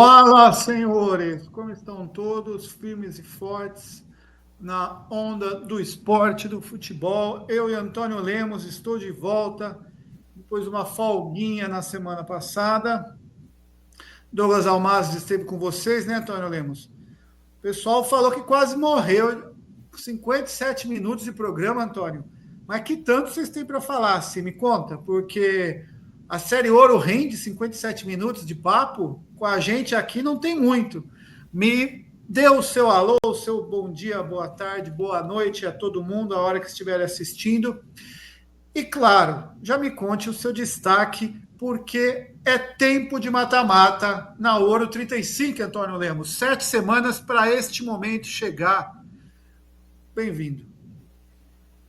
Fala, senhores! Como estão todos firmes e fortes na onda do esporte, do futebol? Eu e Antônio Lemos estou de volta depois de uma folguinha na semana passada. Douglas Almazes esteve com vocês, né, Antônio Lemos? O pessoal falou que quase morreu. 57 minutos de programa, Antônio. Mas que tanto vocês têm para falar? Se me conta, porque a série Ouro rende 57 minutos de papo. Com a gente aqui não tem muito. Me dê o seu alô, o seu bom dia, boa tarde, boa noite a todo mundo, a hora que estiver assistindo. E claro, já me conte o seu destaque, porque é tempo de mata-mata na Ouro 35, Antônio Lemos. 7 semanas para este momento chegar. Bem-vindo.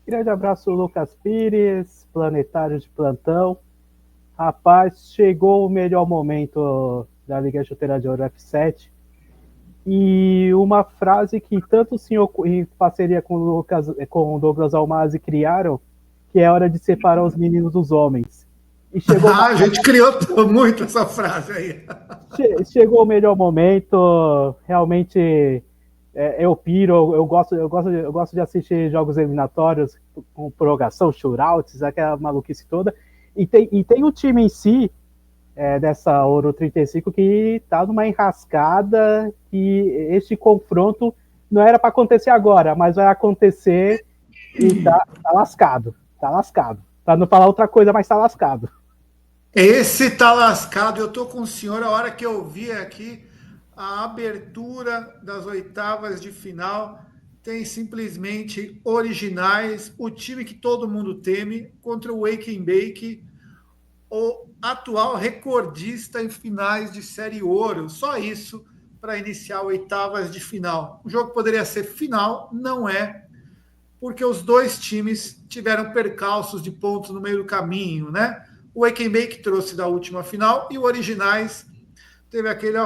Grande abraço, Lucas Pires, planetário de plantão. Rapaz, chegou o melhor momento da Liga Chuteira de Ouro F7. E uma frase que tanto o senhor, em parceria com o Douglas Almazzi, criaram, que é hora de separar os meninos dos homens. E chegou a gente criou muito essa frase aí. Chegou o melhor momento, realmente. Eu piro, eu gosto de assistir jogos eliminatórios com prorrogação, shootouts, aquela maluquice toda. E tem o time em si, dessa Ouro 35, que tá numa enrascada, que este confronto não era para acontecer agora, mas vai acontecer e tá lascado. Tá lascado. Para não falar outra coisa, mas tá lascado. Esse tá lascado. Eu tô com o senhor, a hora que eu vi aqui a abertura das oitavas de final, tem simplesmente Originais, o time que todo mundo teme, contra o Wake and Bake, o atual recordista em finais de série Ouro. Só isso para iniciar oitavas de final. O jogo poderia ser final, não é, porque os dois times tiveram percalços de pontos no meio do caminho, né? O Wake and Bake trouxe da última final e o Originais teve aquele,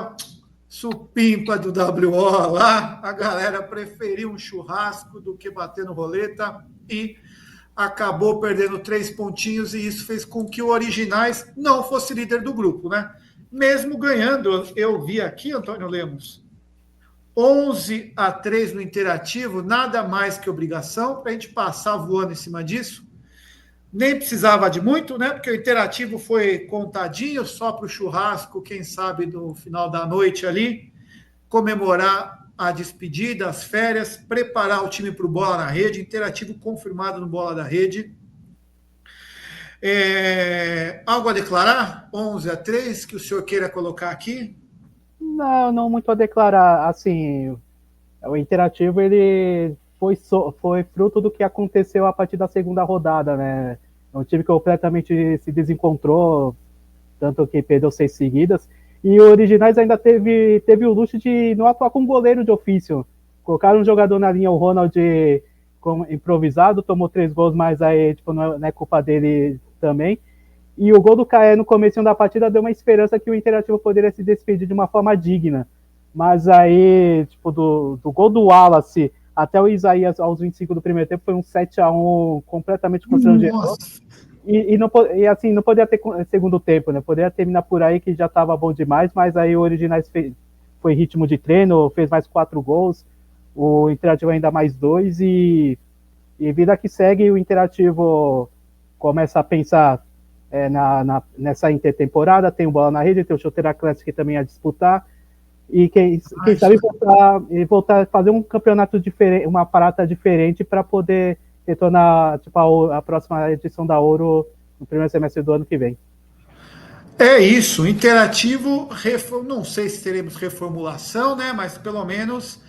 supimpa do WO lá, a galera preferiu um churrasco do que bater no roleta e acabou perdendo 3 pontinhos, e isso fez com que o Originais não fosse líder do grupo, né? Mesmo ganhando, eu vi aqui, Antônio Lemos, 11-3 no interativo, nada mais que obrigação, para a gente passar voando em cima disso. Nem precisava de muito, né? Porque o interativo foi contadinho, só para o churrasco, quem sabe, no final da noite ali, comemorar a despedida, as férias, preparar o time para o Bola na Rede, interativo confirmado no Bola da Rede. Algo a declarar? 11-3, que o senhor queira colocar aqui? Não muito a declarar. Assim, o interativo, ele foi fruto do que aconteceu a partir da segunda rodada, né? É um time que completamente se desencontrou, tanto que perdeu 6 seguidas. E o Originais ainda teve o luxo de não atuar com goleiro de ofício. Colocaram um jogador na linha, o Ronald, como improvisado, tomou 3 gols, mas aí tipo, não é culpa dele também. E o gol do Caé no começo da partida deu uma esperança que o Interativo poderia se despedir de uma forma digna. Mas aí, tipo, do gol do Wallace até o Isaías aos 25 do primeiro tempo foi um 7-1 completamente constrangedor. E assim, não poderia ter segundo tempo, né? Poderia terminar por aí, que já estava bom demais, mas aí o Originais foi ritmo de treino, fez mais 4 gols, o Interativo ainda mais 2, e vida que segue, o Interativo começa a pensar nessa intertemporada, tem o Bola na Rede, tem o Chuteira Classic também a disputar, e quem sabe voltar a fazer um campeonato diferente, uma parada diferente para poder retornar tipo, a próxima edição da Ouro no primeiro semestre do ano que vem. É isso, interativo, não sei se teremos reformulação, né? Mas pelo menos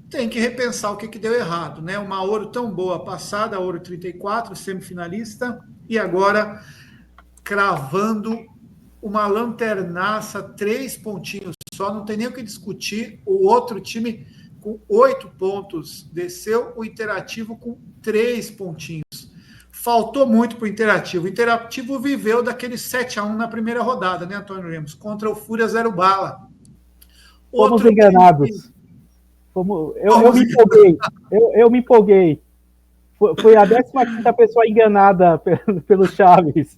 tem que repensar o que deu errado, né? Uma Ouro tão boa passada, a Ouro 34, semifinalista, e agora cravando uma lanternaça, 3 pontinhos só, não tem nem o que discutir. O outro time com 8 pontos desceu, o interativo com 3 pontinhos. Faltou muito para o Interativo. O Interativo viveu daquele 7-1 na primeira rodada, né, Antônio Lemos? Contra o Fúria Zero Bala. Fomos enganados. Eu me empolguei. Foi a 15ª pessoa enganada pelo Chaves.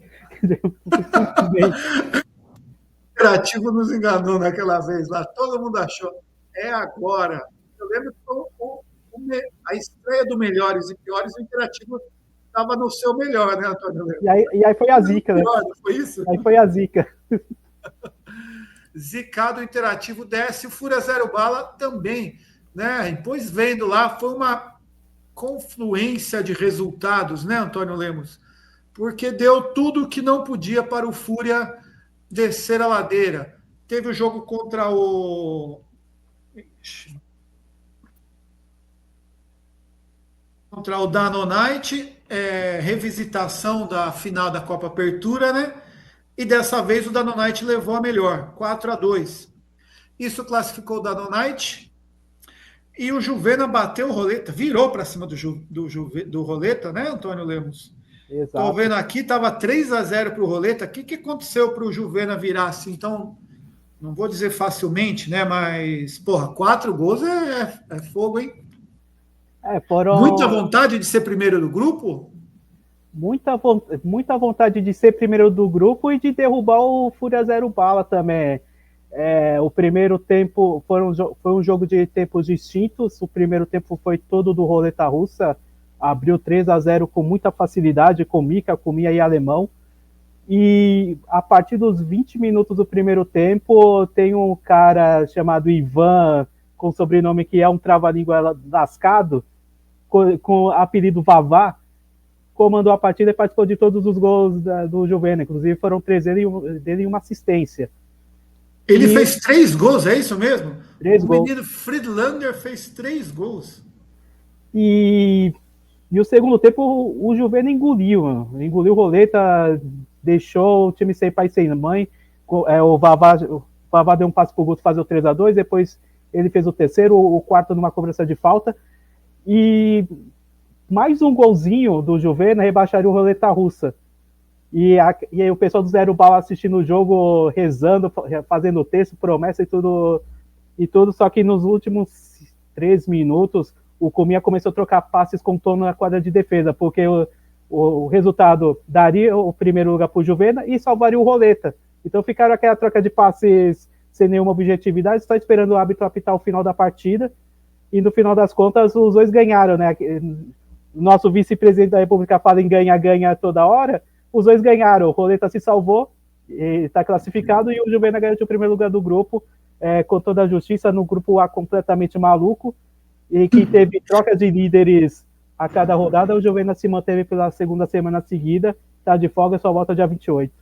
Interativo nos enganou naquela vez lá. Todo mundo achou. É agora. Eu lembro que a estreia do Melhores e Piores, o Interativo estava no seu melhor, né, Antônio Lemos? E aí foi a zica, né? Pior, não foi isso? Aí foi a zica. Zicado Interativo desce, o Fúria Zero Bala também, né? E depois vendo lá, foi uma confluência de resultados, né, Antônio Lemos? Porque deu tudo que não podia para o Fúria descer a ladeira. Teve o jogo contra o Danonite, revisitação da final da Copa Apertura, né? E dessa vez o Danonite levou a melhor, 4-2. Isso classificou o Danonite e o Juvena bateu o Roleta, virou para cima do Roleta, né, Antônio Lemos? Estou vendo aqui, estava 3-0 para o Roleta. O que aconteceu para o Juvena virar assim? Então, não vou dizer facilmente, né? Mas, porra, 4 gols é fogo, hein? Muita vontade de ser primeiro do grupo? Muita vontade de ser primeiro do grupo e de derrubar o Fúria Zero Bala também. O primeiro tempo foi um jogo de tempos distintos. O primeiro tempo foi todo do Roleta Russa. Abriu 3-0 com muita facilidade, com Mika, com Mia e Alemão. E a partir dos 20 minutos do primeiro tempo, tem um cara chamado Ivan, com sobrenome que é um trava-língua lascado, com apelido Vavá, comandou a partida e participou de todos os gols do Juvena. Inclusive foram 3 dele e uma assistência. Ele fez 3 gols, é isso mesmo? 3 gols. O menino Friedlander fez 3 gols. E o segundo tempo o Juvena engoliu o Roleta, deixou o time sem pai e sem mãe. O Vavá deu um passe pro Guto fazer o 3-2, depois ele fez o terceiro, o quarto numa cobrança de falta. E mais um golzinho do Juvena rebaixaria o Roleta Russa. E aí o pessoal do Zero Bala assistindo o jogo, rezando, fazendo texto, promessa e tudo, só que nos últimos 3 minutos o Comia começou a trocar passes com Tono na quadra de defesa, porque o resultado daria o primeiro lugar para o Juvena e salvaria o Roleta. Então ficaram aquela troca de passes sem nenhuma objetividade, só esperando o árbitro apitar o final da partida, e no final das contas os dois ganharam, né? Nosso vice-presidente da República fala em ganha-ganha toda hora, os dois ganharam, o Roleta se salvou, está classificado, e o Juvena garantiu o primeiro lugar do grupo, com toda a justiça, no grupo A completamente maluco, e que teve trocas de líderes a cada rodada. O Juvena se manteve pela segunda semana seguida, está de folga, só volta dia 28.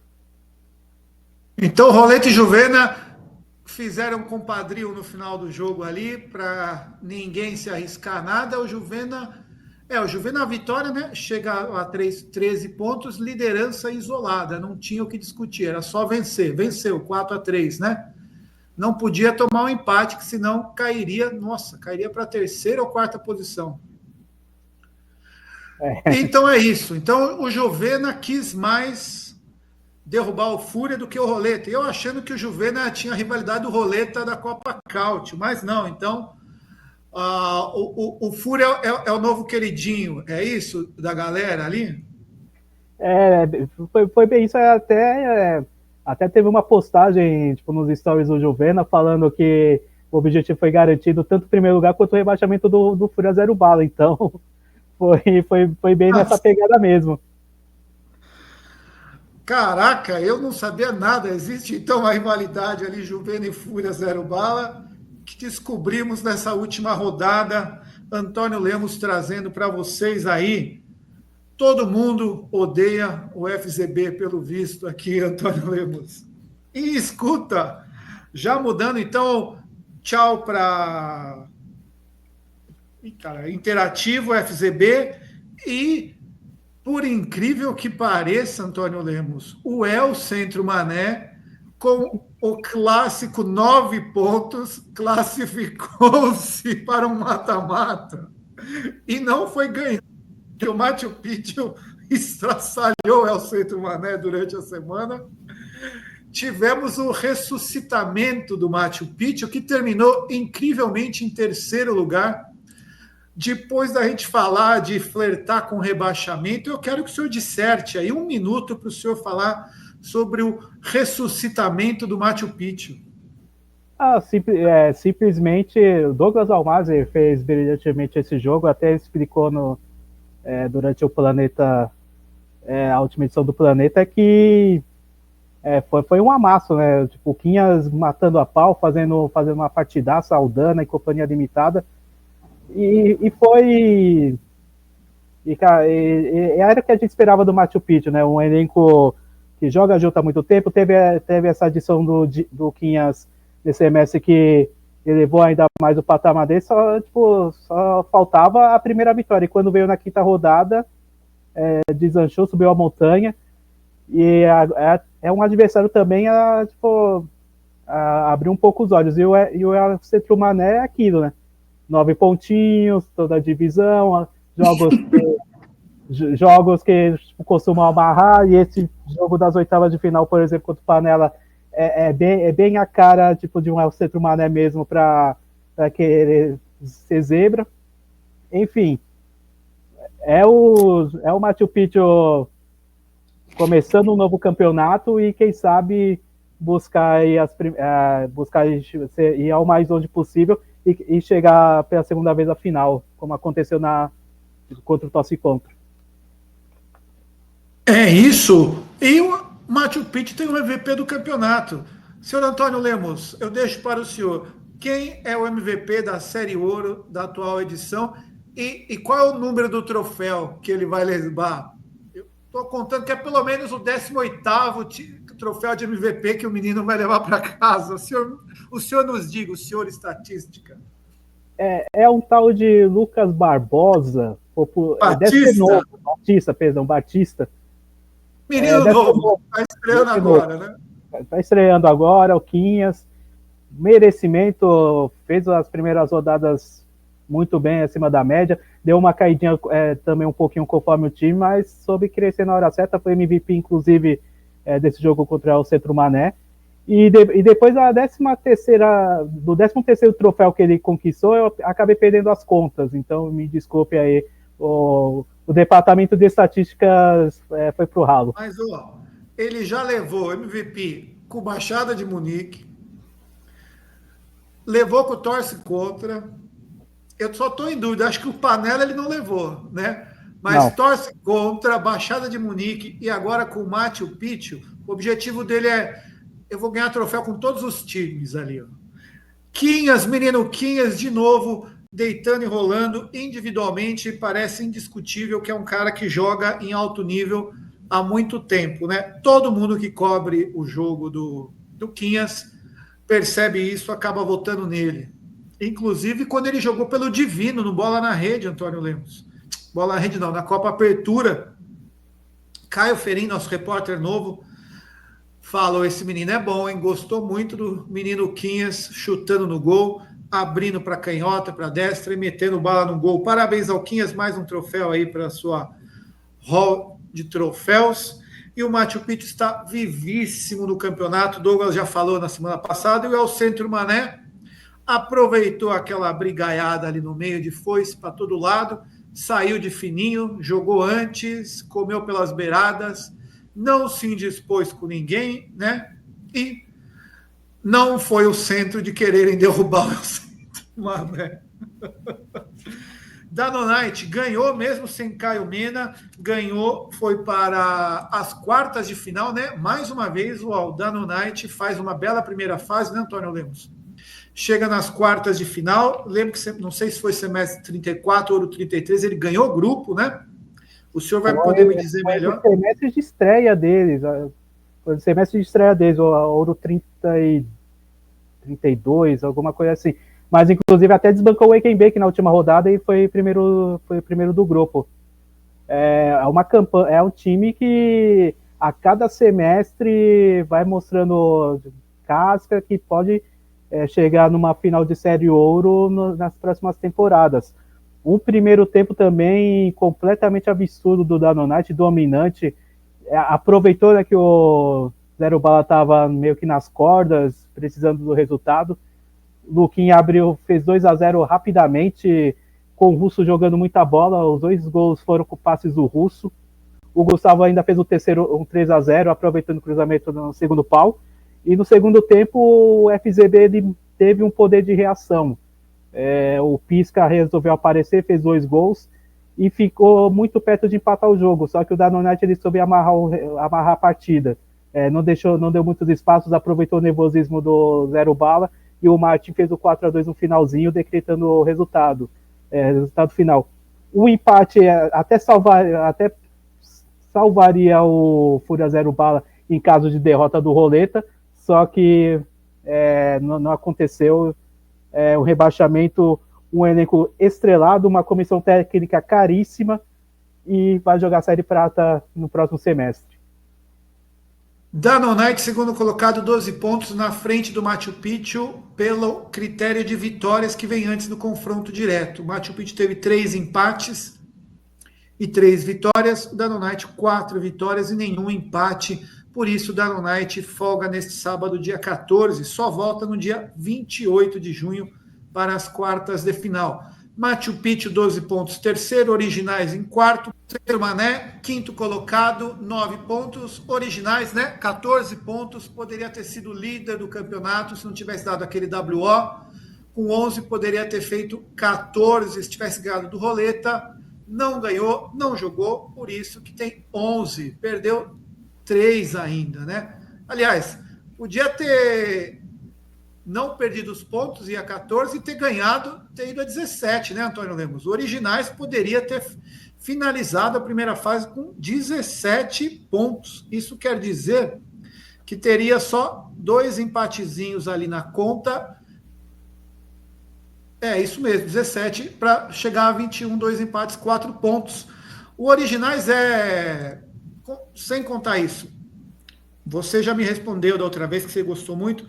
Então, Roleta e Juvena fizeram compadrio no final do jogo ali, para ninguém se arriscar nada. O Juvena, a vitória, né? Chega a 13 pontos, liderança isolada, não tinha o que discutir, era só vencer. Venceu 4-3, né? Não podia tomar um empate, que senão cairia para a terceira ou quarta posição. Então é isso. Então o Juvena quis mais derrubar o Fúria do que o Roleta. Eu achando que o Juvena tinha a rivalidade do Roleta da Copa Caute, mas não. Então o Fúria é o novo queridinho, é isso da galera ali? Foi bem isso. Até teve uma postagem nos stories do Juvena falando que o objetivo foi garantido tanto o primeiro lugar quanto o rebaixamento do Fúria Zero Bala. Então foi bem nessa pegada mesmo. Caraca, eu não sabia nada. Existe então uma rivalidade ali, Juvena e Fúria Zero Bala, que descobrimos nessa última rodada. Antônio Lemos trazendo para vocês aí. Todo mundo odeia o FZB, pelo visto, aqui, Antônio Lemos. E escuta, já mudando, então, tchau para Interativo, FZB, e, por incrível que pareça, Antônio Lemos, o El Centro Mané, com o clássico 9 pontos, classificou-se para um mata-mata e não foi ganhando. O Machu Picchu estraçalhou o El Centro Mané durante a semana. Tivemos o ressuscitamento do Machu Picchu, que terminou incrivelmente em terceiro lugar. Depois da gente falar de flertar com rebaixamento, eu quero que o senhor disserte aí 1 minuto para o senhor falar sobre o ressuscitamento do Machu Picchu. Simplesmente o Douglas Almazi fez brilhantemente esse jogo, até explicou durante o Planeta, a última edição do Planeta, que foi um amasso, né? Tipo, o Quinhas matando a pau, fazendo uma partidaça, Aldana e companhia limitada. E foi. Cara, era o que a gente esperava do Machu Picchu, né? Um elenco que joga junto há muito tempo. Teve essa adição do Quinhas nesse semestre que elevou ainda mais o patamar dele. Só faltava a primeira vitória. E quando veio na quinta rodada, deslanchou, subiu a montanha. E é um adversário também a abrir um pouco os olhos. E o Centro Mané é aquilo, né? 9 pontinhos, toda a divisão, jogos que costumam amarrar, e esse jogo das oitavas de final, por exemplo, contra o Panela, é bem a cara tipo, de um Centro Mané mesmo para querer ser zebra. Enfim, é o Machu Picchu começando um novo campeonato e, quem sabe, buscar ir ao mais longe possível e chegar pela segunda vez à final, como aconteceu contra o Tosse Contra. É isso. E o Machu Picchu tem o MVP do campeonato. Senhor Antônio Lemos, eu deixo para o senhor. Quem é o MVP da Série Ouro da atual edição e qual é o número do troféu que ele vai levar? Eu estou contando que é pelo menos o 18º troféu de MVP que o menino vai levar para casa. O senhor nos diga, o senhor estatística. É um tal de Lucas Barbosa. Batista. Menino novo, está estreando agora, né? Está estreando agora, o Quinhas. Merecimento, fez as primeiras rodadas muito bem acima da média. Deu uma caidinha também um pouquinho conforme o time, mas soube crescer na hora certa. Foi MVP, inclusive, desse jogo contra o Centro Mané. E depois do 13º troféu que ele conquistou, eu acabei perdendo as contas. Então, me desculpe aí, o departamento de estatísticas foi pro ralo. Mas, ele já levou MVP com o Baixada de Munique, levou com o Torce Contra. Eu só estou em dúvida, acho que o Panela ele não levou, né? Mas não. Torce Contra, Baixada de Munique e agora com o Machu Picchu, o objetivo dele eu vou ganhar troféu com todos os times ali. Quinhas, menino Quinhas, de novo, deitando e rolando individualmente, parece indiscutível que é um cara que joga em alto nível há muito tempo, né? Todo mundo que cobre o jogo do Quinhas percebe isso, acaba votando nele. Inclusive, quando ele jogou pelo Divino, no Bola na Rede, Antônio Lemos. Bola na Rede não, na Copa Apertura. Caio Ferim, nosso repórter novo, falou, esse menino é bom, hein? Gostou muito do menino Quinhas chutando no gol, abrindo para canhota, para destra e metendo bala no gol. Parabéns ao Quinhas, mais um troféu aí para a sua hall de troféus. E o Machu Picchu está vivíssimo no campeonato. Douglas já falou na semana passada. E o El Centro Mané aproveitou aquela brigaiada ali no meio de foice para todo lado, saiu de fininho, jogou antes, comeu pelas beiradas, não se indispôs com ninguém, né? E não foi o centro de quererem derrubar o Centro Mané. Danonite ganhou mesmo sem Caio Mena, ganhou, foi para as quartas de final, né? Mais uma vez o Danonite faz uma bela primeira fase, né, Antônio Lemos? Chega nas quartas de final, lembro que, não sei se foi semestre 34 ou 33, ele ganhou o grupo, né? O senhor vai poder me dizer melhor? Foi o semestre de estreia deles, foi o semestre de estreia deles, o ouro 32, alguma coisa assim. Mas, inclusive, até desbancou o Wakenbeck na última rodada e foi primeiro do grupo. É um time que a cada semestre vai mostrando casca que pode chegar numa final de Série Ouro nas próximas temporadas. Um primeiro tempo também completamente absurdo do Danonite, dominante. Aproveitou, né, que o Zero Bala estava meio que nas cordas, precisando do resultado. Luquinha fez 2-0 rapidamente, com o Russo jogando muita bola. Os 2 gols foram com passes do Russo. O Gustavo ainda fez o terceiro, um 3-0, aproveitando o cruzamento no segundo pau. E no segundo tempo, o FZB ele teve um poder de reação. O Pisca resolveu aparecer, fez 2 gols e ficou muito perto de empatar o jogo. Só que o Danonete ele soube amarrar a partida. Não deu muitos espaços, aproveitou o nervosismo do Zero Bala e o Martin fez o 4-2 no finalzinho, decretando o resultado final. O empate até salvaria o Fúria Zero Bala em caso de derrota do Roleta, só que não aconteceu. O rebaixamento, um elenco estrelado, uma comissão técnica caríssima e vai jogar a Série Prata no próximo semestre. Danonite, segundo colocado, 12 pontos na frente do Machu Picchu pelo critério de vitórias que vem antes do confronto direto. O Machu Picchu teve 3 empates e 3 vitórias. O Danonite, 4 vitórias e nenhum empate. Por isso, o Danonite folga neste sábado, dia 14. Só volta no dia 28 de junho para as quartas de final. Machu Picchu, 12 pontos. Terceiro, Originais em quarto. Terceiro, Mané. Quinto colocado, 9 pontos. Originais, 14 pontos. Poderia ter sido líder do campeonato se não tivesse dado aquele WO. Com 11, poderia ter feito 14 se tivesse ganhado do Roleta. Não ganhou, não jogou. Por isso que tem 11. Perdeu 3 ainda, Aliás, podia ter não perdido os pontos, ia a 14 e ter ganhado, ter ido a 17, Antônio Lemos? O Originais poderia ter finalizado a primeira fase com 17 pontos. Isso quer dizer que teria só 2 empatezinhos ali na conta. Isso mesmo, 17 para chegar a 21, 2 empates, 4 pontos. O Originais sem contar isso, você já me respondeu da outra vez que você gostou muito,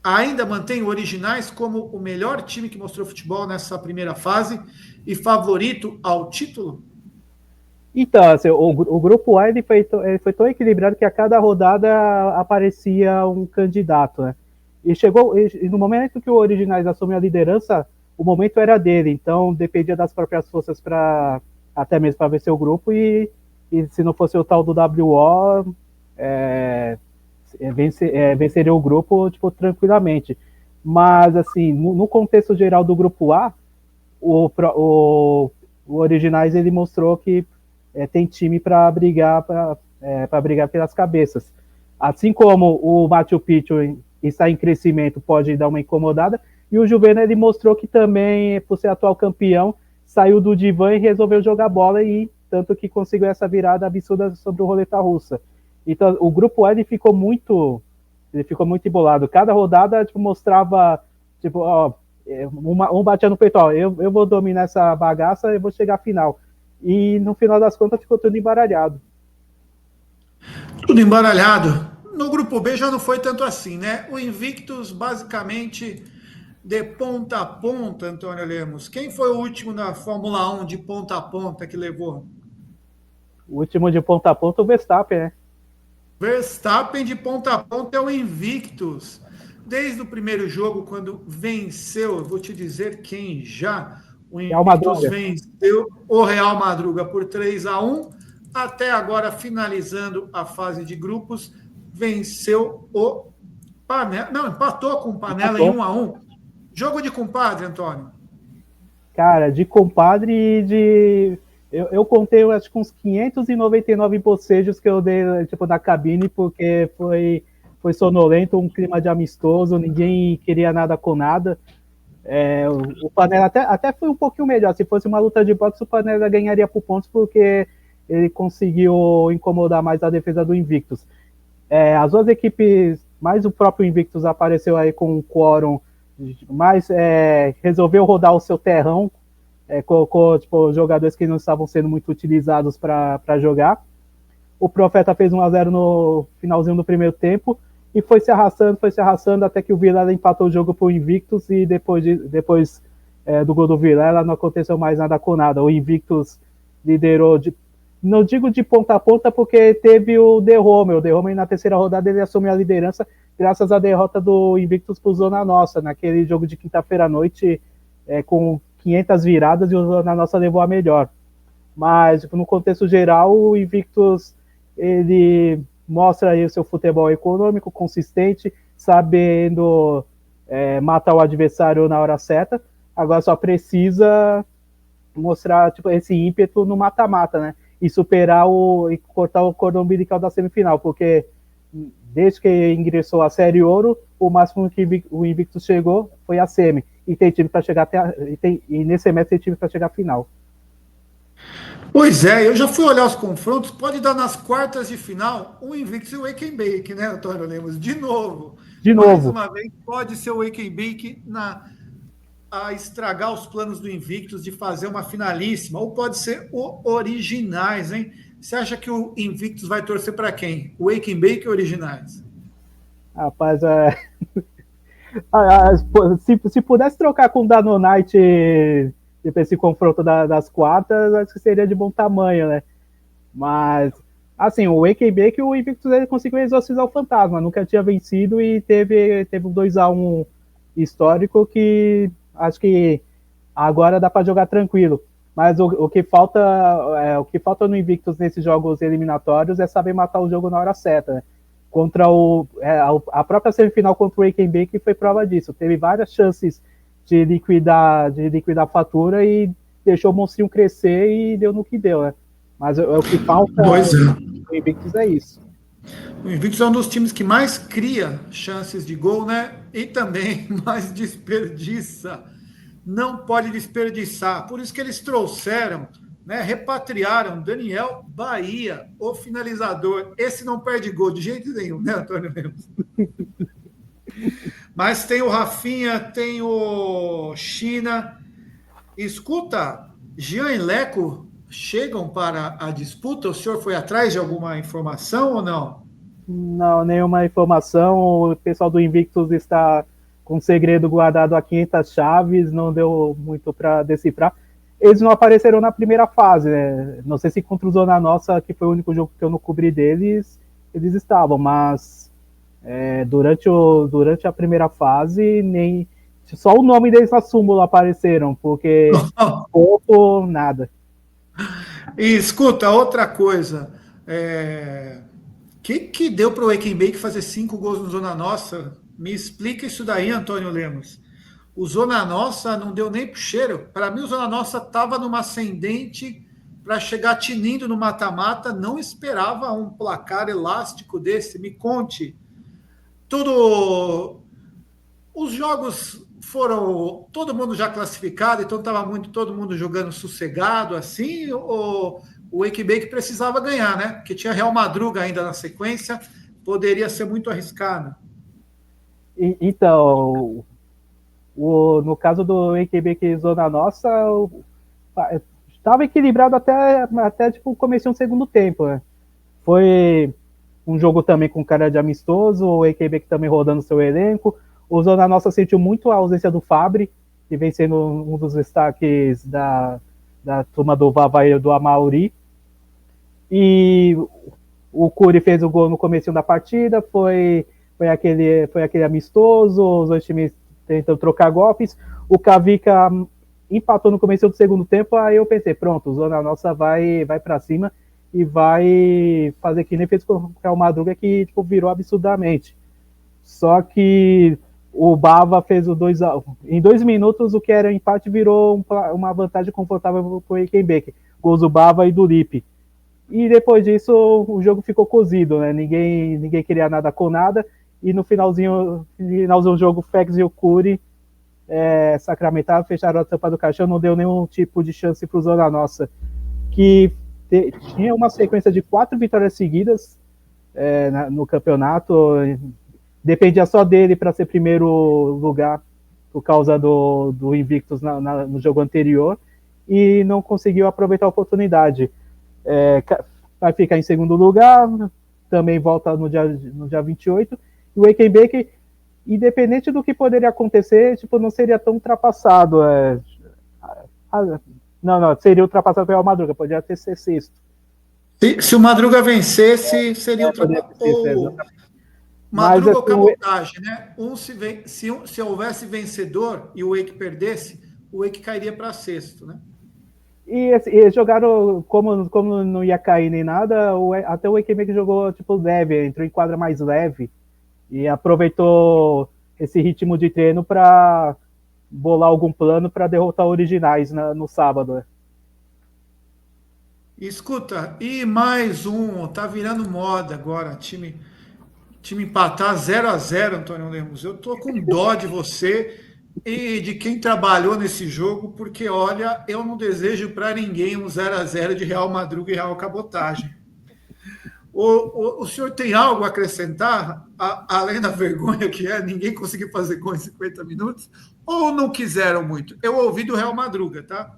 ainda mantém o Originais como o melhor time que mostrou futebol nessa primeira fase e favorito ao título? Então, assim, o grupo A ele foi tão equilibrado que a cada rodada aparecia um candidato, E no momento que o Originais assumiu a liderança, o momento era dele, então dependia das próprias forças até mesmo para vencer o grupo e se não fosse o tal do WO, venceria o grupo tranquilamente. Mas, assim, no contexto geral do grupo A, o Originais ele mostrou que tem time para brigar pelas cabeças. Assim como o Machu Picchu está em crescimento, pode dar uma incomodada, e o Juvena ele mostrou que também, por ser atual campeão, saiu do divã e resolveu jogar bola, e tanto que conseguiu essa virada absurda sobre o Roleta Russa. Então, o grupo A ele ficou muito embolado. Cada rodada mostrava, um batia no peito, eu vou dominar essa bagaça, eu vou chegar à final. E no final das contas ficou tudo embaralhado. Tudo embaralhado. No grupo B já não foi tanto assim, O Invictus, basicamente, de ponta a ponta, Antônio Lemos. Quem foi o último na Fórmula 1 de ponta a ponta que levou? O último de ponta a ponta, o Verstappen, Verstappen de ponta a ponta é o Invictus. Desde o primeiro jogo, quando venceu, eu vou te dizer quem já. O Invictus venceu o Real Madruga por 3-1. Até agora, finalizando a fase de grupos, venceu o Panela. Não, empatou com o Panela em 1-1. Jogo de compadre, Antônio. Cara, de compadre e de... Eu contei, acho que uns 599 bocejos que eu dei, na cabine, porque foi sonolento, um clima de amistoso, ninguém queria nada com nada. O Panela até foi um pouquinho melhor. Se fosse uma luta de boxe, o Panela ganharia por pontos, porque ele conseguiu incomodar mais a defesa do Invictus. As duas equipes, mais o próprio Invictus apareceu aí com um quórum, mas resolveu rodar o seu terrão, colocou jogadores que não estavam sendo muito utilizados para jogar. O Profeta fez 1-0 no finalzinho do primeiro tempo e foi se arrastando até que o Vilela empatou o jogo para o Invictus, e depois do gol do Vilela não aconteceu mais nada com nada. O Invictus liderou, não digo de ponta a ponta, porque teve o The Homer na terceira rodada ele assumiu a liderança graças à derrota do Invictus para o Zona Nossa, naquele jogo de quinta-feira à noite, com 500 viradas, e o Zona Nossa levou a melhor. Mas, tipo, no contexto geral, o Invictus, ele mostra aí o seu futebol econômico, consistente, sabendo matar o adversário na hora certa. Agora só precisa mostrar tipo, esse ímpeto no mata-mata, né? E superar e cortar o cordão umbilical da semifinal, porque desde que ingressou a Série Ouro, o máximo que o Invictus chegou foi a semi. E tem time para chegar e nesse semestre tem time para chegar à final. Pois é, eu já fui olhar os confrontos, pode dar nas quartas de final um Invictus e o Wake and Bake, né, Antônio Lemos? De novo. De Mais novo. uma vez, pode ser o Wake and Bake a estragar os planos do Invictus de fazer uma finalíssima, ou pode ser o Originais, hein? Você acha que o Invictus vai torcer para quem? O Wake and Bake ou Originais? Rapaz, se pudesse trocar com o Danonite esse confronto das quartas, acho que seria de bom tamanho, né? Mas, assim, o Wake Bake, o Invictus ele conseguiu exorcizar o fantasma, nunca tinha vencido e teve um 2-1 histórico que acho que agora dá para jogar tranquilo. Mas o que falta no Invictus nesses jogos eliminatórios é saber matar o jogo na hora certa, né? Contra a própria semifinal contra o Wake Bake foi prova disso. Teve várias chances de liquidar a fatura e deixou o monstrinho crescer e deu no que deu, né? Mas o que falta no Invictus é isso. O Invictus é um dos times que mais cria chances de gol, né? E também mais desperdiça. Não pode desperdiçar. Por isso que eles trouxeram, né? Repatriaram Daniel Bahia, o finalizador. Esse não perde gol de jeito nenhum, né, Antônio Lemos? Mas tem o Rafinha, tem o China. Escuta, Jean e Leco chegam para a disputa? O senhor foi atrás de alguma informação ou não? Não, nenhuma informação. O pessoal do Invictus está com segredo guardado a 500 chaves, não deu muito para decifrar. Eles não apareceram na primeira fase, né? Não sei se contra o Zona Nossa, que foi o único jogo que eu não cobri deles, eles estavam, mas durante a primeira fase, nem só o nome deles na súmula apareceram, porque pouco, nada. E escuta, outra coisa. Que deu para o Ekenbake fazer 5 gols no Zona Nossa? Me explica isso daí, Antônio Lemos. O Zona Nossa não deu nem pro cheiro. Para mim, o Zona Nossa estava numa ascendente para chegar tinindo no mata-mata. Não esperava um placar elástico desse. Me conte. Tudo. Os jogos foram todo mundo já classificado, então estava todo mundo jogando sossegado assim, ou o Wake Bake precisava ganhar, né? Porque tinha Real Madruga ainda na sequência, poderia ser muito arriscado. Então, no caso do Wake Bake Zona Nossa, estava equilibrado até tipo, o começo do segundo tempo, né? Foi um jogo também com cara de amistoso, o Equebec também rodando seu elenco. O Zona Nossa sentiu muito a ausência do Fabre, que vem sendo um dos destaques da turma do Vavaí e do Amauri. E o Curi fez o gol no começo da partida, foi aquele amistoso, os dois times tentam trocar golpes. O Cavica empatou no começo do segundo tempo, aí eu pensei, pronto, o Zona Nossa vai para cima e vai fazer que nem fez com o Real Madruga, que tipo, virou absurdamente. Só que o Bava fez o 2-1. Em 2 minutos, o que era empate virou uma vantagem confortável para o Eikenbeck. Gols do Bava e do Lipe. E depois disso, o jogo ficou cozido, né? Ninguém queria nada com nada. E no finalzinho do jogo, o Fex e o Curi sacramentaram, fecharam a tampa do caixão, não deu nenhum tipo de chance para o Zona Nossa, que tinha uma sequência de 4 vitórias seguidas no campeonato, dependia só dele para ser primeiro lugar por causa do Invictus no jogo anterior e não conseguiu aproveitar a oportunidade. Vai ficar em segundo lugar, também volta no dia 28, e o Eikenbeck, independente do que poderia acontecer, tipo, não seria tão ultrapassado. Não, seria ultrapassado pelo Madruga, poderia ter ser sexto. Se o Madruga vencesse, seria ultrapassado. Madruga ou cabotagem, né? Se houvesse vencedor e o Wake perdesse, o Wake cairia para sexto, né? E jogaram, como não ia cair nem nada, até o Equimec jogou tipo leve, entrou em quadra mais leve e aproveitou esse ritmo de treino para bolar algum plano para derrotar originais no sábado. Escuta, e mais um, tá virando moda agora, time empatar 0-0, Antônio Lemos. Eu tô com dó de você e de quem trabalhou nesse jogo, porque olha, eu não desejo para ninguém um 0-0 de Real Madruga e Real Cabotagem. O senhor tem algo a acrescentar, além da vergonha que é ninguém conseguir fazer gol em 50 minutos? Ou não quiseram muito? Eu ouvi do Real Madruga, tá?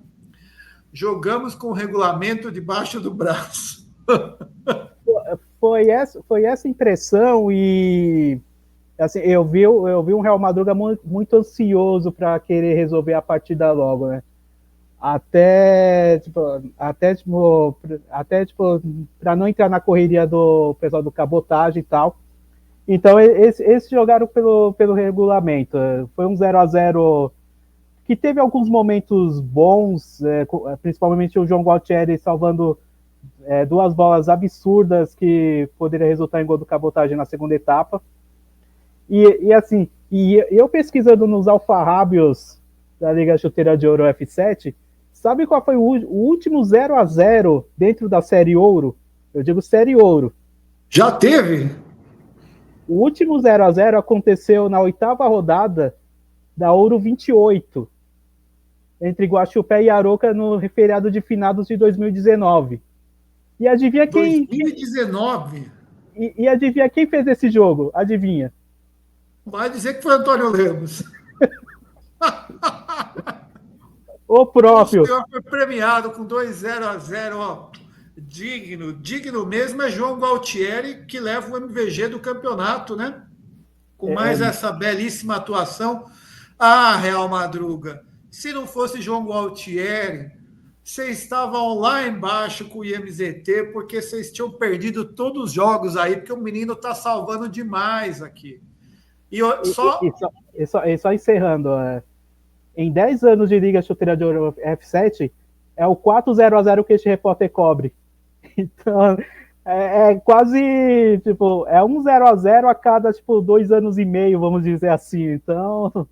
Jogamos com o regulamento debaixo do braço. Foi essa impressão e assim, eu vi um Real Madruga muito ansioso para querer resolver a partida logo, né? Até tipo, para não entrar na correria do pessoal do cabotagem e tal. Então, esses jogaram pelo regulamento. Foi um 0-0 que teve alguns momentos bons, principalmente o João Gualtieri salvando duas bolas absurdas que poderia resultar em gol do cabotagem na segunda etapa. E assim, eu pesquisando nos alfarrábios da Liga Chuteira de Ouro F7, sabe qual foi o último 0-0 dentro da Série Ouro? Eu digo Série Ouro. Já teve? O último 0-0 aconteceu na oitava rodada da Ouro 28, entre Guaxupé e Aroca, no feriado de finados de 2019. E adivinha quem. 2019? E adivinha quem fez esse jogo? Adivinha? Vai dizer que foi Antônio Lemos. O próprio. O senhor foi premiado com 2-0-0, ó. Digno mesmo é João Gualtieri, que leva o MVG do campeonato, né? Com mais essa belíssima atuação. Ah, Real Madruga, se não fosse João Gualtieri, vocês estavam lá embaixo com o IMZT, porque vocês tinham perdido todos os jogos aí, porque o menino tá salvando demais aqui. Só encerrando, em 10 anos de Liga Chuteira de Ouro F7, é o 4-0-0 que este repórter cobre. Então, quase, tipo, é um 0-0 a cada, tipo, 2 anos e meio, vamos dizer assim. Então,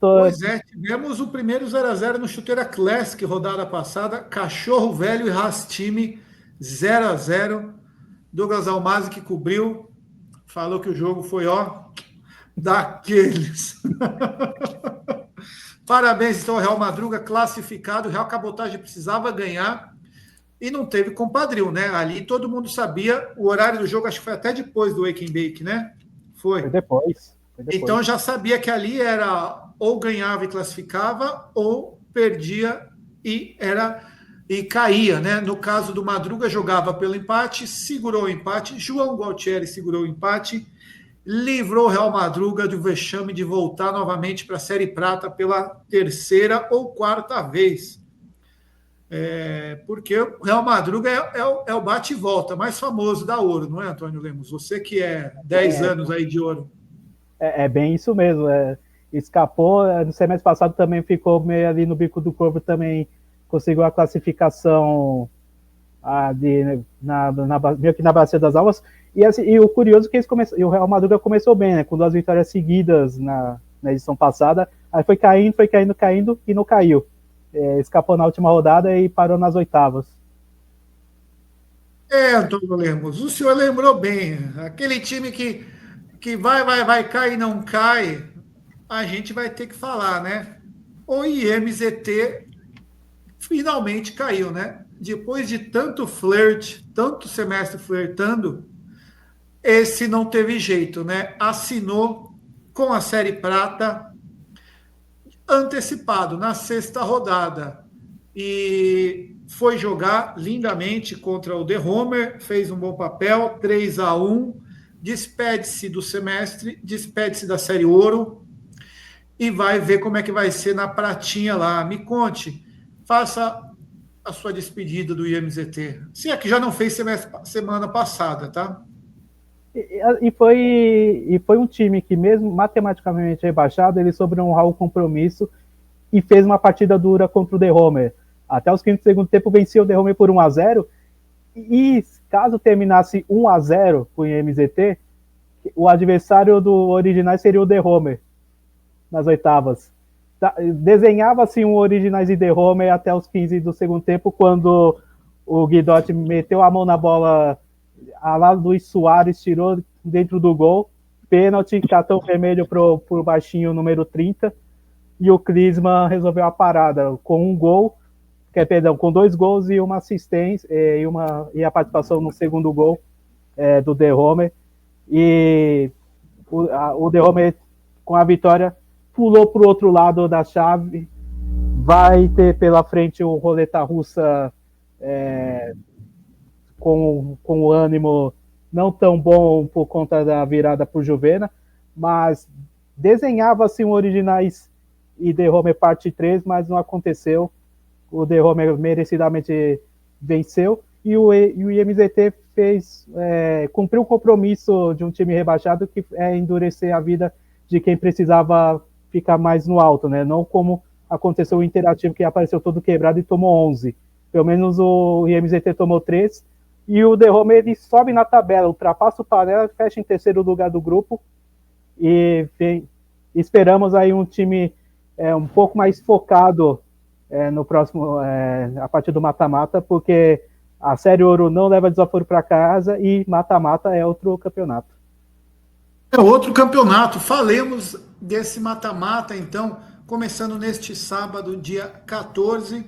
Pois é, tivemos o primeiro 0-0 no Chuteira Classic, rodada passada, Cachorro Velho e Rastime 0-0. Douglas Almazi que cobriu, falou que o jogo foi, ó, daqueles. Parabéns, então, ao Real Madruga, classificado. O Real Cabotagem precisava ganhar e não teve compadril, né? Ali todo mundo sabia o horário do jogo, acho que foi até depois do Wake and Bake, né? Foi depois. Então já sabia que ali era ou ganhava e classificava, ou perdia e caía, né? No caso do Madruga, jogava pelo empate, segurou o empate. João Gualtieri segurou o empate, livrou o Real Madruga do vexame de voltar novamente para a Série Prata pela terceira ou quarta vez. Porque o Real Madruga é o bate e volta mais famoso da Ouro, não é, Antônio Lemos? Você que é 10 anos aí de Ouro. É bem isso mesmo. Escapou, no semestre passado também ficou meio ali no bico do corvo, também conseguiu a classificação meio que na Bacia das Almas. E, assim, e o curioso é que o Real Madruga começou bem, né, com 2 vitórias seguidas na edição passada, aí foi caindo e não caiu. Escapou na última rodada e parou nas oitavas. Antônio Lemos, o senhor lembrou bem, aquele time que vai, cai e não cai, a gente vai ter que falar, né? O IMZT finalmente caiu, né? Depois de tanto flerte, tanto semestre flertando, esse não teve jeito, né? Assinou com a Série Prata antecipado na sexta rodada e foi jogar lindamente contra o The Homer, fez um bom papel, 3-1, despede-se do semestre, despede-se da Série Ouro e vai ver como é que vai ser na pratinha lá. Me conte, faça a sua despedida do IMZT. Se é que já não fez semana passada, tá? Foi um time que, mesmo matematicamente rebaixado, ele soube honrar o compromisso e fez uma partida dura contra o The Homer. Até os 15 do segundo tempo vencia o The Homer por 1-0. E caso terminasse 1-0 com o IMZT, o adversário do Originais seria o The Homer nas oitavas. Desenhava-se um Originais e The Homer até os 15 do segundo tempo, quando o Guidotti meteu a mão na bola, a lá Luiz Soares tirou dentro do gol, pênalti, cartão vermelho pro baixinho número 30, e o Klinsmann resolveu a parada com com 2 gols e uma assistência, e a participação no segundo gol do The Homer. E o The Homer, com a vitória, pulou para o outro lado da chave, vai ter pela frente o Roleta Russa com o ânimo não tão bom por conta da virada para o Juvena, mas desenhava-se um Originais e The Homer parte 3, mas não aconteceu. O The Homer merecidamente venceu, e o IMZT cumpriu o compromisso de um time rebaixado, que é endurecer a vida de quem precisava ficar mais no alto, né? Não como aconteceu o Interativo, que apareceu todo quebrado e tomou 11. Pelo menos o IMZT tomou 3, e o The Homer ele sobe na tabela, ultrapassa o Panela, fecha em terceiro lugar do grupo, e esperamos aí um time um pouco mais focado no próximo, a partir do mata-mata, porque a Série Ouro não leva desaforo para casa e mata-mata é outro campeonato. É outro campeonato. Falemos desse mata-mata, então, começando neste sábado, dia 14,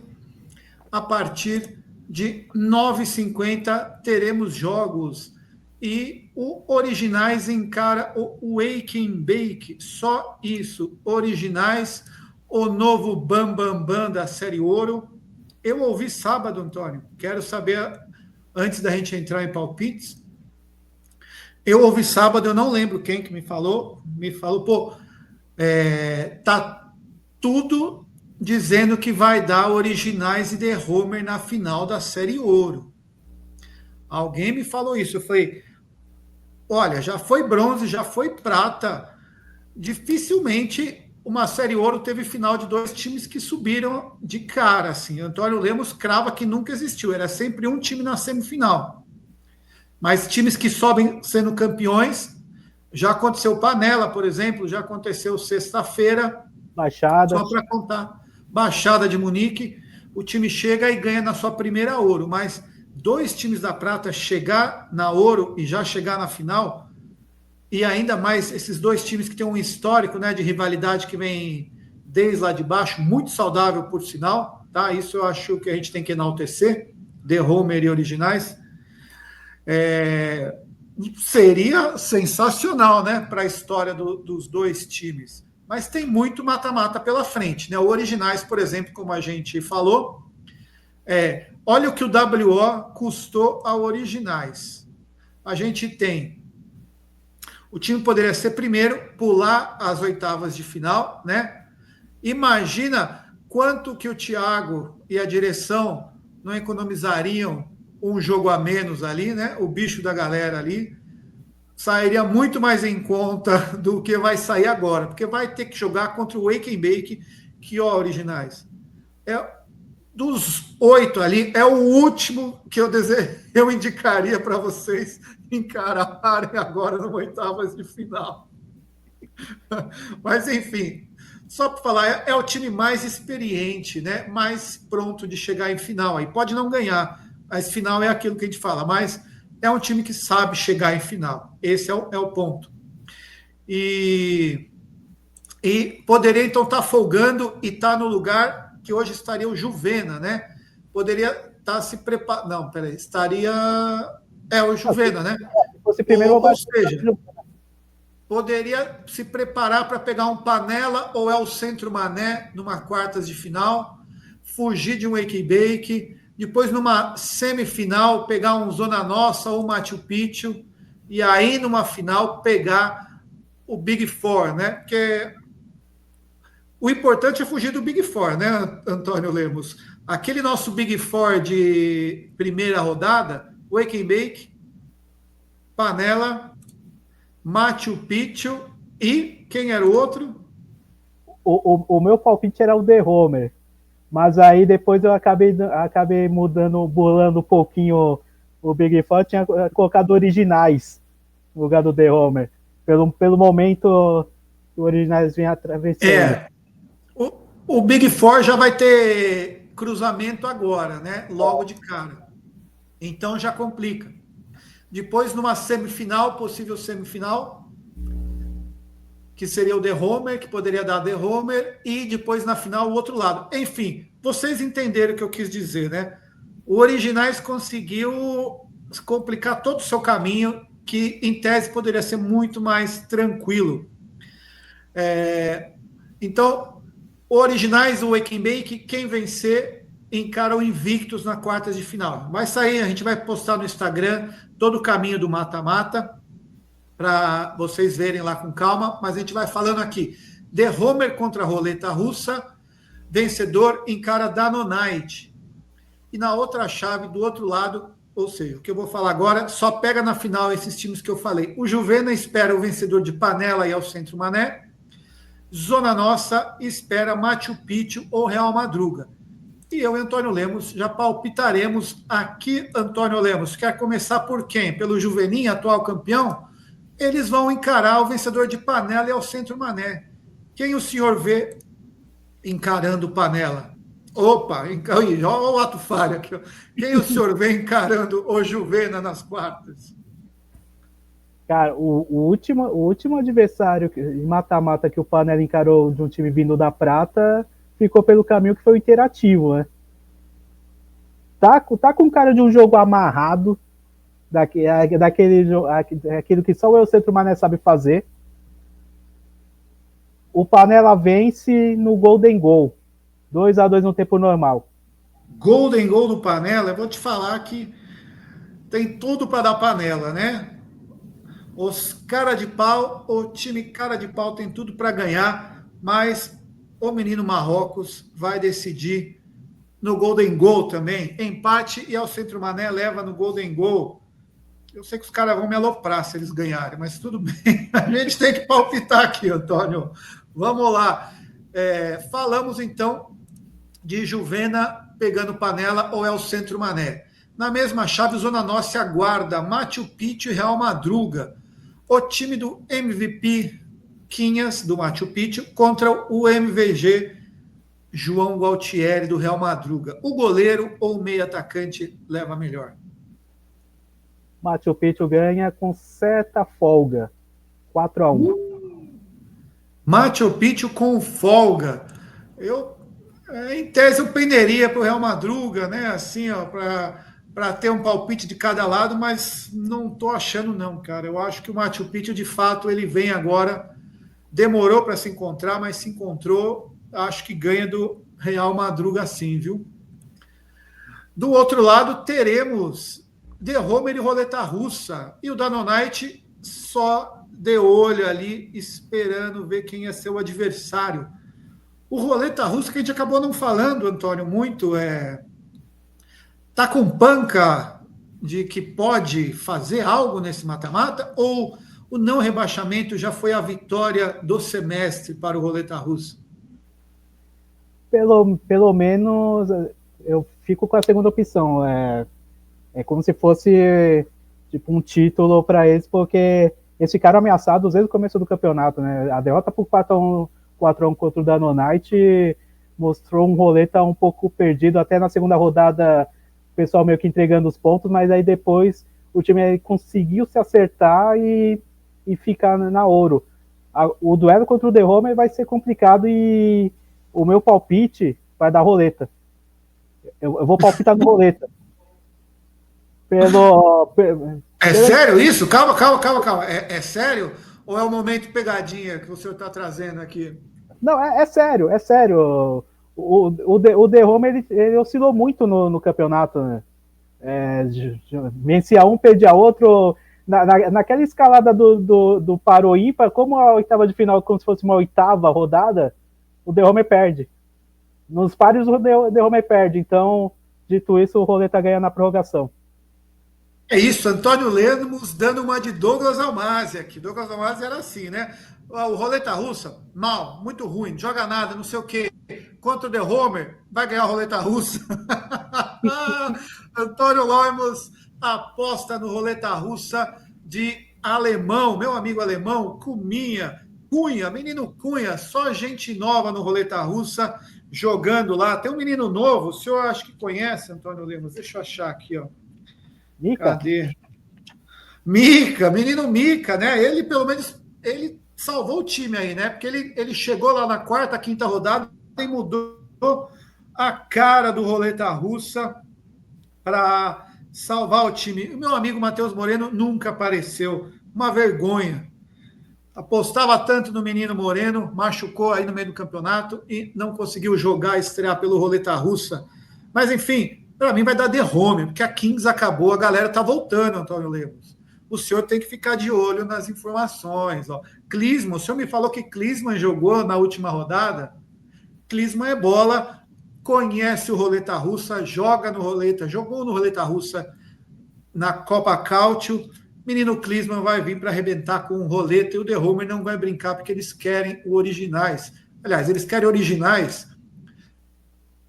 a partir de 9h50, teremos jogos. E o Originais encara o Wake and Bake, só isso, Originais, o novo Bam Bam Bam da Série Ouro. Eu ouvi sábado, Antônio, quero saber, antes da gente entrar em palpites, eu ouvi sábado, eu não lembro quem que me falou, pô, tá tudo dizendo que vai dar Originais e The Homer na final da Série Ouro. Alguém me falou isso, eu falei, olha, já foi bronze, já foi prata, dificilmente uma Série Ouro teve final de 2 times que subiram de cara, assim. Antônio Lemos crava que nunca existiu, era sempre um time na semifinal. Mas times que sobem sendo campeões, já aconteceu Panela, por exemplo, já aconteceu sexta-feira. Baixada. Só para contar. Baixada de Munique, o time chega e ganha na sua primeira Ouro, mas 2 times da prata chegar na Ouro e já chegar na final, e ainda mais esses 2 times que têm um histórico, né, de rivalidade que vem desde lá de baixo, muito saudável, por sinal, tá? Isso eu acho que a gente tem que enaltecer, The Homer e Originais. Seria sensacional, né, para a história dos 2 times. Mas tem muito mata-mata pela frente, né? O Originais, por exemplo, como a gente falou, olha o que o WO custou ao Originais. A gente tem o time poderia ser primeiro, pular as oitavas de final, né? Imagina quanto que o Thiago e a direção não economizariam um jogo a menos ali, né? O bicho da galera ali sairia muito mais em conta do que vai sair agora, porque vai ter que jogar contra o Wake and Bake, que, ó, Originais, dos 8 ali, é o último que eu indicaria para vocês encararem agora no oitavas de final. Mas, enfim, só para falar, é o time mais experiente, né? Mais pronto de chegar em final. Aí pode não ganhar, mas final é aquilo que a gente fala, mas é um time que sabe chegar em final. Esse é o ponto. E poderia, então, estar folgando e estar no lugar que hoje estaria o Juvena, né? Poderia estar se preparando. Não, peraí, estaria. O Juvena, né? Fosse primeiro ou seja, poderia se preparar para pegar um Panela ou é o Centro Mané numa quartas de final, fugir de um Wake Bake, depois numa semifinal pegar um Zona Nossa ou Machu Picchu, e aí numa final pegar o Big Four, né? Porque o importante é fugir do Big Four, né, Antônio Lemos? Aquele nosso Big Four de primeira rodada, Wake and Bake, Panela, Machu Picchu e quem era o outro? O meu palpite era o The Homer. Mas aí depois eu acabei mudando, burlando um pouquinho o Big Four, tinha colocado originais no lugar do The Homer. Pelo momento, os originais vinham atravessando. É, o, o Big Four já vai ter cruzamento agora, né? Logo de cara. Então já complica. Depois, numa semifinal, possível semifinal, que seria o The Homer, que poderia dar The Homer, e depois na final o outro lado. Enfim, vocês entenderam o que eu quis dizer, né? O Originais conseguiu complicar todo o seu caminho, que em tese poderia ser muito mais tranquilo. Então, o Originais, o Wake and Bake, quem vencer encara o Invictus na quartas de final. Vai sair, a gente vai postar no Instagram todo o caminho do mata-mata para vocês verem lá com calma, mas a gente vai falando aqui. The Homer contra a Roleta Russa, vencedor encara Danonite. E na outra chave, do outro lado, ou seja, o que eu vou falar agora, só pega na final esses times que eu falei. O Juvena espera o vencedor de Panela e ao Centro Mané. Zona Nossa espera Machu Picchu ou Real Madruga. E eu e Antônio Lemos já palpitaremos aqui. Antônio Lemos, quer começar por quem? Pelo Juveninha, atual campeão? Eles vão encarar o vencedor de Panela e ao Centro Mané. Quem o senhor vê encarando Panela? Opa, olha o ato falho aqui. Quem o senhor vê encarando o Juvena nas quartas? Cara, o último adversário em mata-mata que o Panela encarou de um time vindo da Prata ficou pelo caminho que foi o Interativo, né? Tá com cara de um jogo amarrado, daquilo que só o El Centro Mané sabe fazer. O Panela vence no Golden Goal. 2-2 no tempo normal. Golden Goal do Panela, eu vou te falar que tem tudo para dar Panela, né? Os cara de pau, o time cara de pau tem tudo para ganhar, mas o menino Marrocos vai decidir no Golden Goal também. Empate e ao Centro Mané leva no Golden Goal. Eu sei que os caras vão me aloprar se eles ganharem, mas tudo bem. A gente tem que palpitar aqui, Antônio. Vamos lá. Falamos então de Juvena pegando Panela ou é o Centro Mané. Na mesma chave, Zona Norte aguarda Machu Picchu e Real Madruga. O time do MVP Quinhas, do Machu Picchu, contra o MVG João Gualtieri, do Real Madruga. O goleiro ou o meio atacante leva melhor? Machu Picchu ganha com certa folga. 4-1. Machu Picchu com folga. Em tese, eu penderia para o Real Madruga, né? Assim, ó, para ter um palpite de cada lado, mas não estou achando, não, cara. Eu acho que o Machu Picchu, de fato, ele vem agora. Demorou para se encontrar, mas se encontrou. Acho que ganha do Real Madruga, sim, viu? Do outro lado, teremos The Homer e Roleta Russa. E o Danonite só de olho ali, esperando ver quem é seu adversário. O Roleta Russa, que a gente acabou não falando, Antônio, muito, tá com panca de que pode fazer algo nesse mata-mata? Ou o não rebaixamento já foi a vitória do semestre para o Roleta Russa? Pelo menos eu fico com a segunda opção. É como se fosse tipo um título para eles, porque eles ficaram ameaçados desde o começo do campeonato, né? A derrota por 4-1 contra o Danonite mostrou um Roleta um pouco perdido, até na segunda rodada o pessoal meio que entregando os pontos, mas aí depois o time conseguiu se acertar e ficar na ouro. O duelo contra o The Homer vai ser complicado e o meu palpite vai dar Roleta. Eu vou palpitar no Roleta. Sério isso? Calma. É sério? Ou é o momento pegadinha que o senhor está trazendo aqui? Não, é sério. O The Homer ele oscilou muito no campeonato, né? Vencia um, perdia outro. Naquela escalada do paro ímpar, como a oitava de final, como se fosse uma oitava rodada, o The Homer perde. Nos pares o The Homer perde. Então, dito isso, o Roleta ganha na prorrogação. É isso, Antônio Lemos dando uma de Douglas Almazia aqui. Douglas Almazia era assim, né? O Roleta Russa, mal, muito ruim, joga nada, não sei o quê. contra o The Homer, vai ganhar a roleta russa. Antônio Lemos aposta no roleta russa de alemão, meu amigo alemão, Cunha, menino Cunha, só gente nova no roleta russa, jogando lá. Tem um menino novo, o senhor acho que conhece, Antônio Lemos, deixa eu achar aqui, ó. Mica? Cadê? Menino Mica, né? Ele, pelo menos, ele salvou o time aí, né? Porque ele chegou lá na quarta, quinta rodada e mudou a cara do roleta russa para salvar o time. O meu amigo Matheus Moreno nunca apareceu. Uma vergonha. Apostava tanto no menino Moreno, machucou aí no meio do campeonato e não conseguiu jogar, estrear pelo roleta russa. Mas, enfim, para mim vai dar derrame, porque a Kings acabou, a galera tá voltando, Antônio Lemos. O senhor tem que ficar de olho nas informações. Ó. Klinsmann, o senhor me falou que Klinsmann jogou na última rodada? Klinsmann é bola, conhece o roleta russa, joga no roleta, jogou no roleta russa na Copa Cautio. Menino Klinsmann vai vir para arrebentar com o roleta e o The Homer não vai brincar porque eles querem o originais. Aliás, eles querem originais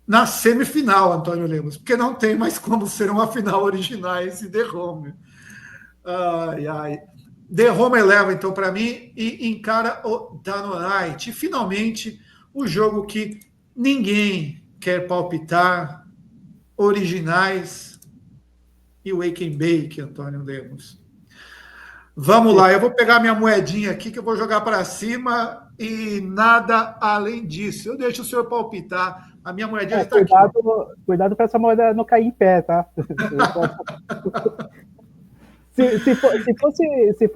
na semifinal, Antônio Lemos, porque não tem mais como ser uma final originais e The Homer. Ai, ai. The Homer leva, então, para mim e encara o Danonite. E, finalmente, o jogo que ninguém quer palpitar, originais e Wake and Bake, Antônio Lemos. Vamos lá, eu vou pegar minha moedinha aqui que eu vou jogar para cima e nada além disso. Eu deixo o senhor palpitar. A minha moedinha está aqui. Cuidado para essa moeda não cair em pé, tá? Se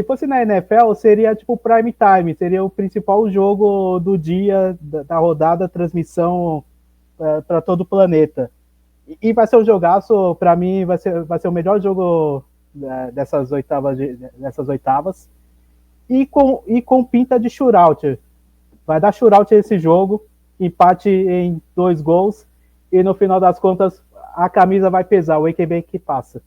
fosse na NFL, seria tipo prime time, seria o principal jogo do dia, da rodada, transmissão para todo o planeta. E vai ser um jogaço, para mim, vai ser o melhor jogo dessas oitavas. E com pinta de shootout. Vai dar shootout esse jogo, empate em 2 gols, e no final das contas, a camisa vai pesar, o Wake and Bake que passa.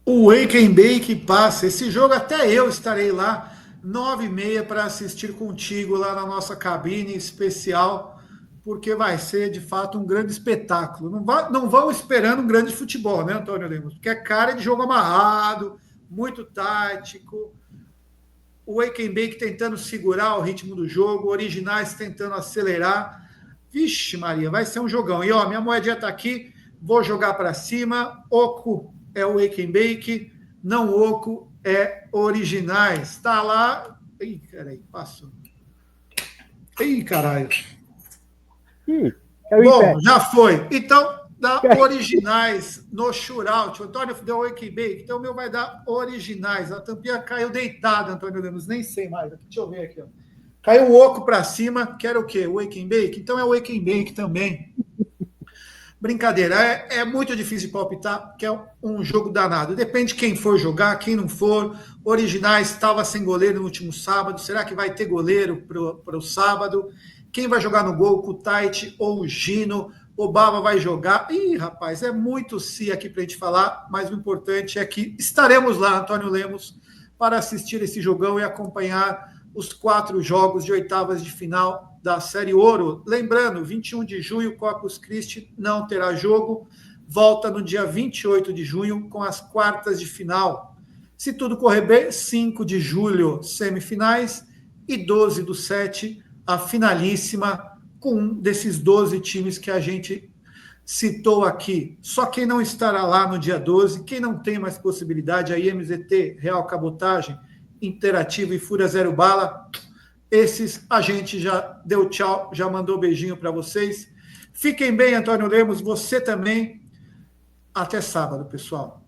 O Wake and Bake passa. Esse jogo até eu estarei lá 9h30 para assistir contigo lá na nossa cabine especial, porque vai ser de fato um grande espetáculo. Não vão esperando um grande futebol, né, Antônio Lemos? Porque é cara de jogo amarrado, muito tático. O Wake and Bake tentando segurar o ritmo do jogo, Originais tentando acelerar. Vixe, Maria, vai ser um jogão. E ó, minha moedinha está aqui, vou jogar para cima. Oco é o Wake and Bake, não Oco é Originais. Está lá. Ih, peraí, passou. Ih, caralho. Bom, já foi. Então, dá Originais no shootout. O Antônio deu Wake and Bake, então o meu vai dar Originais. A tampinha caiu deitada, Antônio Lemos, nem sei mais. Deixa eu ver aqui. Ó. Caiu o Oco para cima, que era o quê? Wake and Bake? Então é o Wake and Bake também. Brincadeira, é muito difícil de palpitar, porque é um jogo danado. Depende de quem for jogar, quem não for. Originais estava sem goleiro no último sábado. Será que vai ter goleiro para o sábado? Quem vai jogar no gol, o Kutaiti ou o Gino? O Baba vai jogar. Ih, rapaz, é muito si aqui para a gente falar, mas o importante é que estaremos lá, Antônio Lemos, para assistir esse jogão e acompanhar os 4 jogos de oitavas de final da Série Ouro. Lembrando, 21 de junho, Corpus Christi não terá jogo. Volta no dia 28 de junho com as quartas de final. Se tudo correr bem, 5 de julho, semifinais, e 12/7, a finalíssima, com um desses 12 times que a gente citou aqui. Só quem não estará lá no dia 12, quem não tem mais possibilidade, a IMZT, Real Cabotagem, Interativo e Fúria Zero Bala, esses a gente já deu tchau, já mandou beijinho para vocês. Fiquem bem, Antônio Lemos, você também. Até sábado, pessoal.